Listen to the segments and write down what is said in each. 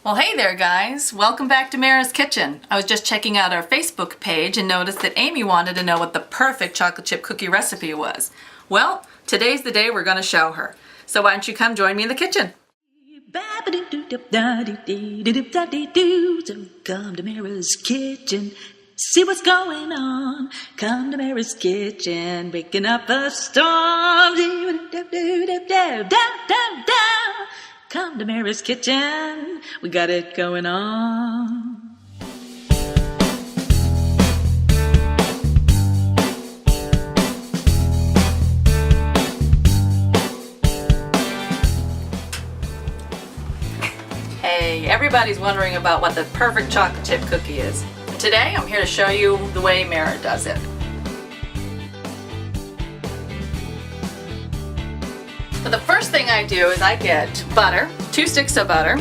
Well, hey there guys, welcome back to Mara's Kitchen. I was just checking out our Facebook page and noticed that Amy wanted to know what the perfect chocolate chip cookie recipe was. Well, today's the day we're going to show her. So why don't you come join me in the kitchen? So come to Mara's Kitchen, see what's going on. Come to Mara's Kitchen, waking up a storm. Come to Mara's Kitchen, we got it going on. Hey, everybody's wondering about what the perfect chocolate chip cookie is. And today I'm here to show you the way Mara does it. So the first thing I do is I get butter, 2 sticks of butter,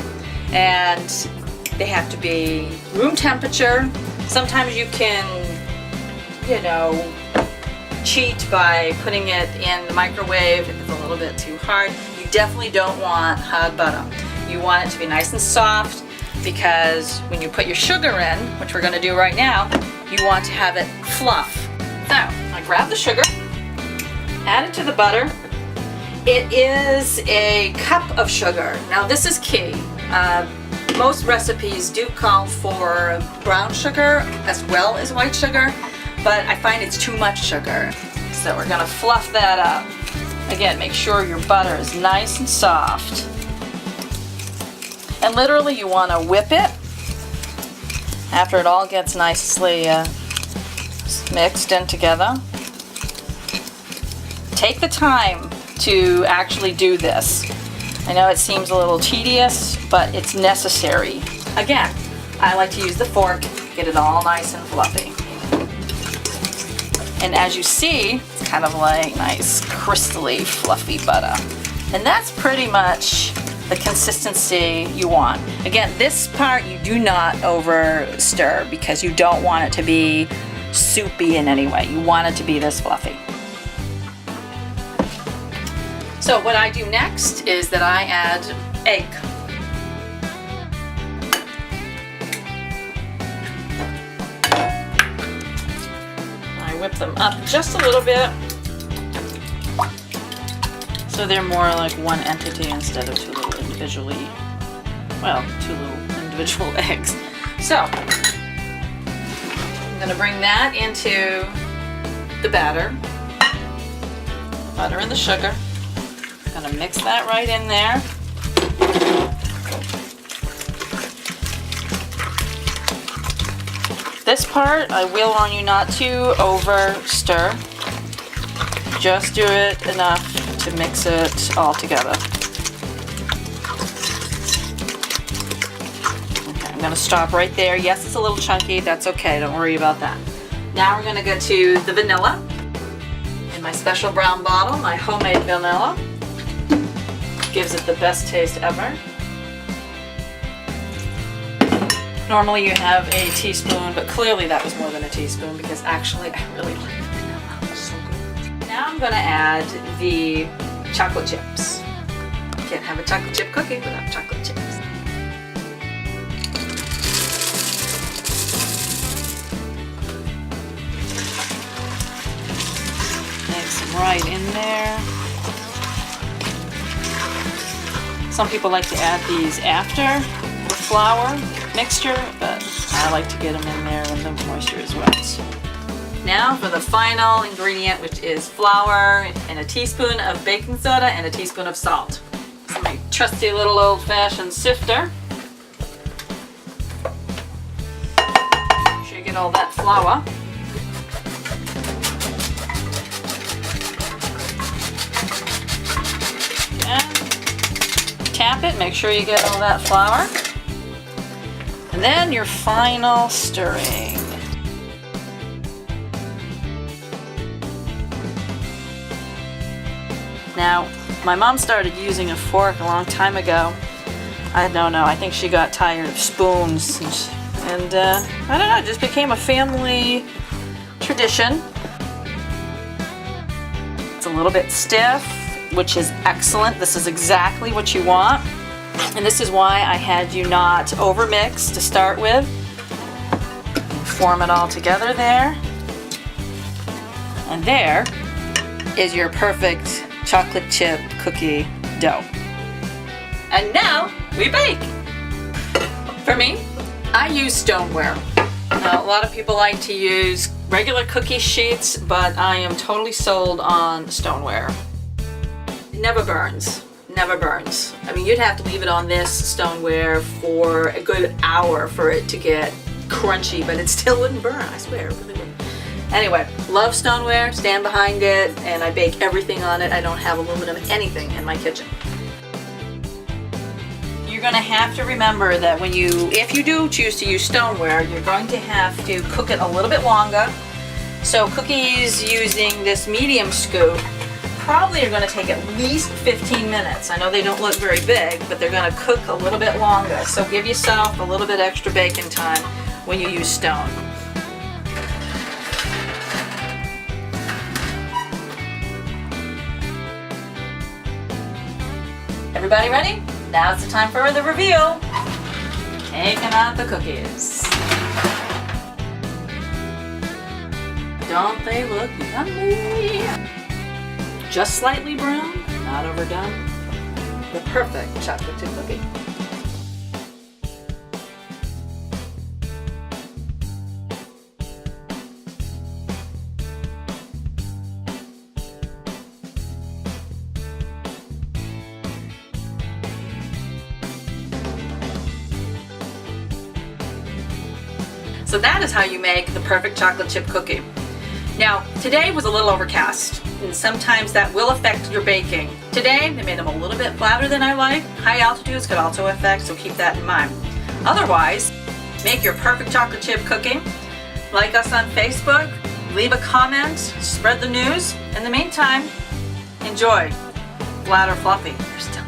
and they have to be room temperature. Sometimes you can, cheat by putting it in the microwave if it's a little bit too hard. You definitely don't want hard butter. You want it to be nice and soft because when you put your sugar in, which we're going to do right now, you want to have it fluff. So I grab the sugar, add it to the butter. It is a cup of sugar. Now this is key. Most recipes do call for brown sugar as well as white sugar, but I find it's too much sugar. So we're gonna fluff that up. Again, make sure your butter is nice and soft. And literally you wanna whip it after it all gets nicely mixed in together. Take the time to actually do this. I know it seems a little tedious, but it's necessary. Again, I like to use the fork, get it all nice and fluffy. And as you see, it's kind of like nice, crystally, fluffy butter. And that's pretty much the consistency you want. Again, this part you do not over stir because you don't want it to be soupy in any way. You want it to be this fluffy. So what I do next is that I add egg. I whip them up just a little bit so they're more like one entity instead of two little individual eggs. So I'm going to bring that into the batter, butter and the sugar. Gonna mix that right in there. This part I will warn you not to over stir. Just do it enough to mix it all together. Okay, I'm gonna stop right there. Yes, it's a little chunky, that's okay, don't worry about that. Now we're gonna go to the vanilla. In my special brown bottle, my homemade vanilla. Gives it the best taste ever. Normally you have a teaspoon, but clearly that was more than a teaspoon because actually I really like the vanilla. It's so good. Now I'm going to add the chocolate chips. You can't have a chocolate chip cookie without chocolate chips. Mix them right in there. Some people like to add these after the flour mixture, but I like to get them in there when the moisture is wet. Now for the final ingredient, which is flour and a teaspoon of baking soda and a teaspoon of salt. So my trusty little old-fashioned sifter. Make sure you get all that flour. Tap it, make sure you get all that flour. And then your final stirring. Now, my mom started using a fork a long time ago. I don't know, I think she got tired of spoons. And I don't know, it just became a family tradition. It's a little bit stiff, which is excellent. This is exactly what you want. And this is why I had you not overmix to start with. Form it all together there. And there is your perfect chocolate chip cookie dough. And now we bake. For me, I use stoneware. Now, a lot of people like to use regular cookie sheets, but I am totally sold on stoneware. It never burns. Never burns. I mean, you'd have to leave it on this stoneware for a good hour for it to get crunchy, but it still wouldn't burn. I swear, it really wouldn't. Anyway, love stoneware, stand behind it, and I bake everything on it. I don't have aluminum anything in my kitchen. You're going to have to remember that if you do choose to use stoneware, you're going to have to cook it a little bit longer. So cookies using this medium scoop probably are going to take at least 15 minutes. I know they don't look very big, but they're going to cook a little bit longer. So give yourself a little bit extra baking time when you use stone. Everybody ready? Now's the time for the reveal. Taking out the cookies. Don't they look yummy? Just slightly brown, not overdone. The perfect chocolate chip cookie. So that is how you make the perfect chocolate chip cookie. Now, today was a little overcast, and sometimes that will affect your baking. Today, they made them a little bit flatter than I like. High altitudes could also affect, so keep that in mind. Otherwise, make your perfect chocolate chip cookie. Like us on Facebook, leave a comment, spread the news. In the meantime, enjoy. Flat or fluffy, they're still